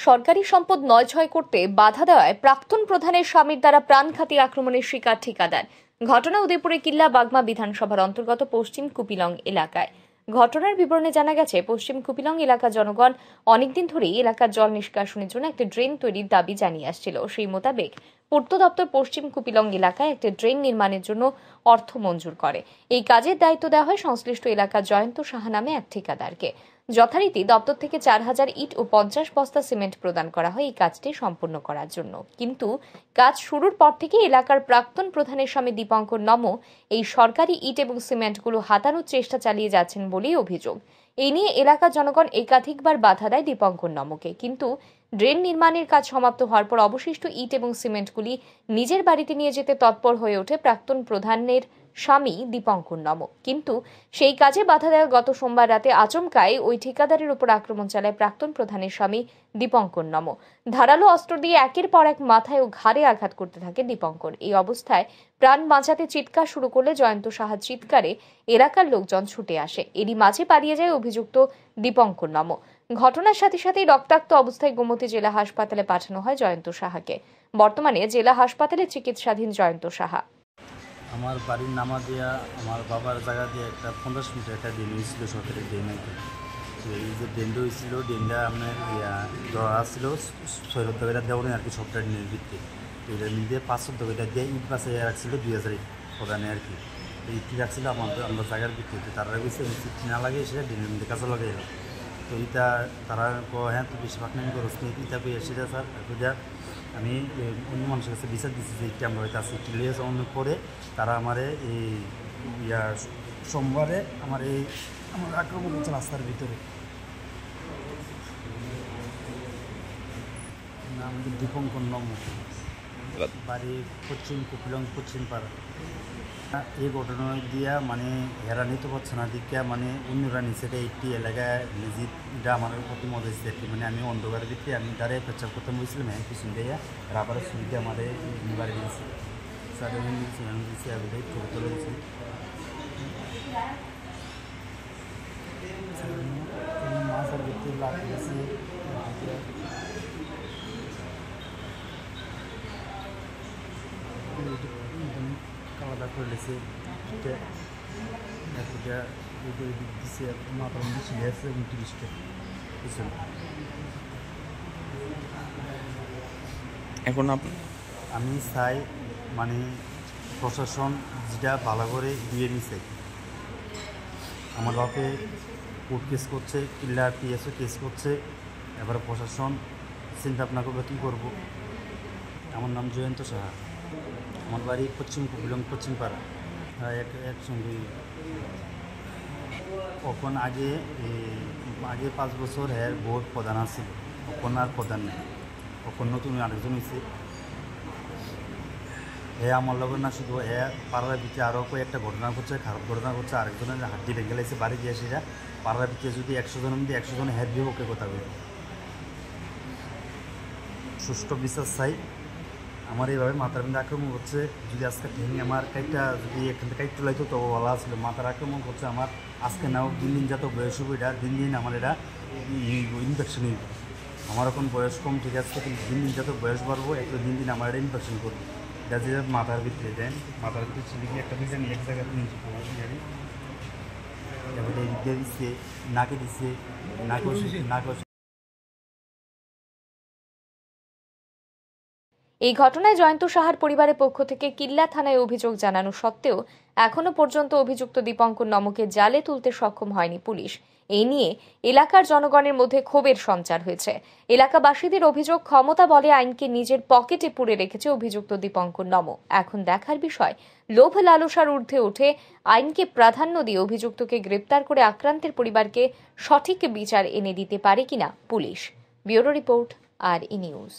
সরকারি সম্পদ নয় করতে বাধা দেওয়ায় প্রাক্তন প্রধানের স্বামীর দ্বারা প্রাণঘাতী আক্রমণের শিকার ঠিকাদার। ঘটনা উদয়পুরে কিল্লা বাগমা বিধানসভার অন্তর্গত পশ্চিম কুপিলং এলাকায়। ঘটনার বিবরণে জানা গেছে, পশ্চিম কুপিলং এলাকার জনগণ অনেকদিন ধরেই এলাকার জল নিষ্কাশনের জন্য একটা ড্রেন তৈরির দাবি জানিয়ে আসছিল। সেই মোতাবেক পূর্ত দপ্তর পশ্চিম কুপিলং এলাকায় একটা ড্রেন নির্মাণের জন্য অর্থ মঞ্জুর করে। এই কাজের দায়িত্ব দেওয়া হয় সংশ্লিষ্ট এলাকার জয়ন্ত সাহা নামে এক ঠিকাদারকে। যথারীতি দপ্তর থেকে 4000 ইট ও 50 বস্তা সিমেন্ট প্রদান করা হয় এই কাজটি সম্পূর্ণ করার জন্য। কিন্তু কাজ শুরুর পর থেকে এলাকার প্রাক্তন প্রধানের স্বামী দীপঙ্কর নমো এই সরকারি ইট এবং সিমেন্টগুলো হাতানোর চেষ্টা চালিয়ে যাচ্ছেন বলেই অভিযোগ। এই নিয়ে এলাকার জনগণ একাধিকবার বাধা দেয় দীপঙ্কর নমোকে, কিন্তু ড্রেন নির্মাণের কাজ সমাপ্ত হওয়ার পর অবশিষ্ট ইট এবং সিমেন্টগুলি নিজের বাড়িতে নিয়ে যেতে তৎপর হয়ে ওঠে প্রাক্তন প্রধানের স্বামী দীপঙ্কর নমো। কিন্তু সেই কাজে বাধা দেওয়া গত সোমবার রাতে আচমকাই ওই ঠিকাদারের উপর আক্রমণ চালায় প্রাক্তন প্রধানের স্বামী দীপঙ্কর নমো। ধারালো অস্ত্র দিয়ে একের পর এক মাথায় ও ঘাড়ে আঘাত করতে থাকে দীপঙ্কর। এই অবস্থায় প্রাণ বাঁচাতে চিৎকার শুরু করলে জয়ন্ত সাহার চিৎকারে এলাকার লোকজন ছুটে আসে। এরই মাঝে পালিয়ে যায় অভিযুক্ত দীপঙ্কর নমো। ঘটনার সাথে সাথেই রক্তাক্ত অবস্থায় গোমতী জেলা হাসপাতালে পাঠানো হয় জয়ন্ত সাহাকে। বর্তমানে জেলা হাসপাতালে চিকিৎসাধীন জয়ন্ত সাহা। আমার বাড়ির নামা দিয়া আমার বাবার জায়গা দিয়ে একটা 50 মিটার একটা ড্রেন হয়েছিল, সরকারি ড্রেন আর কি। তো এই যে ড্রেনটা হয়েছিল, ড্রেনটা আপনার ধরা ছিল 6 টাকা দেওয়া আর কি, সবটা ড্রেনের ভিত্তি। তো এটার মধ্যে 500 টাকা দিয়ে ইট বাসে রাখছিল 2000 ইট প্রধানে আর কি। তো ইট রাখছিল আমরা জায়গার ভিত্তিতে, তারা গেছে ইট না লাগে সেটা ড্রেনের মধ্যে কাজে লাগাই এলো। তো এটা তারা হ্যাঁ তো বেশি ফাঁকনামি করছ নি, ইটা পেয়ে সেটা স্যার এটা আমি অন্য মানুষের কাছে বিচার দিচ্ছি যে একটি আমরা হয়তো আছে একটি লিয়েছে। অন্য পরে তারা আমারে এই সোমবারে আমার আক্রমণ হচ্ছে রাস্তার ভিতরে। নাম দীপঙ্কর নমো, বাড়ি পশ্চিম কুপিলং পশ্চিম পাড়া। এই ঘটনা দিয়া মানে এরা নিতে পারছে না দিকে, মানে অন্যরা নিচে একটি এলাকায় নিজে এটা আমার প্রতি মজা হচ্ছে আর কি। মানে আমি অন্ধকারের দিকে আমি দাঁড়িয়ে পেচ্ছাপ করতে বলছিলাম, হ্যাঁ পিছন দিয়ে রাবারে সুবিধে আমাদের বাড়ি দিয়েছি স্যার দিয়েছি এবারে তুলে তুলে দিয়েছি। মাছের ভিতরে লাগিয়েছি আলাদা করে লেছে দিচ্ছে মাত্র বেশি গেছে 29টা পিছনে। এখন আমি চাই মানে প্রশাসন যেটা ভালো করে দিয়ে নিছে। আমার বাপে কোর্ট কেস করছে, কিল্লা পিএসও কেস করছে, এবারে প্রশাসন চিন্তা ভাবনা করবে কী করবো। আমার নাম জয়ন্ত সাহা, আমার বাড়ি পশ্চিম কুপিলং পশ্চিম পাড়া। একসঙ্গে কখন আগে 5 বছর হ্যাঁ বোর্ড প্রধান আছে, কখন আর প্রধান নেই, কখন নতুন আরেকজন হয়েছে। হ্যাঁ আমার লগর না শুধু হ্যাঁ পাড়ার ভিতরে আরও কয়েকটা ঘটনা ঘটছে, খারাপ ঘটনা ঘটছে। আরেকজনের হাড্ডি ভেঙে লাগছে বাড়ি দিয়ে সেটা পাড়ার ভিতরে যদি 100 জনের মধ্যে 100 জন হ্যাঁ বিপক্ষে কথা বলে। সুষ্ঠু বিচার চাই। আমার এইভাবে মাথার মধ্যে আক্রমণ করছে, যদি আজকে ভেঙে আমার কাইটটা যদি এখান থেকে কাইট তোলাইতো তবে বলা আসলে মাথার আক্রমণ করছে আমার। আজকে নাও দিন যত বয়স হবে এটা দিন আমার এটা ইনফেকশন হইব। আমার এখন বয়স কম ঠিক আছে, কিন্তু দিন যত বয়স বাড়বো একটু দিন আমার এটা ইনফেকশন করবো। এটা যে মাথার ভিতরে দেন, মাথার ভিতরে ছিল কি একটা দিয়েছেন এক জায়গায় দিয়ে দিচ্ছে, নাকে দিচ্ছে, নাকে। এই ঘটনায় জয়ন্ত সাহার পরিবারের পক্ষ থেকে কিল্লা থানায় অভিযোগ জানানো সত্ত্বেও এখনো পর্যন্ত অভিযুক্ত দীপঙ্কর নমোকে জালে তুলতে সক্ষম হয়নি পুলিশ। এই নিয়ে এলাকার জনগণের মধ্যে ক্ষোভের সঞ্চার হয়েছে। এলাকাবাসীদের অভিযোগ, ক্ষমতা বলে আইনকে নিজের পকেটে পুরে রেখেছে অভিযুক্ত দীপঙ্কর নমো। এখন দেখার বিষয়, লোভ লালসার ঊর্ধ্বে উঠে আইনকে প্রাধান্য দিয়ে অভিযুক্তকে গ্রেপ্তার করে আক্রান্তের পরিবারকে সঠিক বিচার এনে দিতে পারে কিনা পুলিশ। ব্যুরো রিপোর্ট, আর ই নিউজ।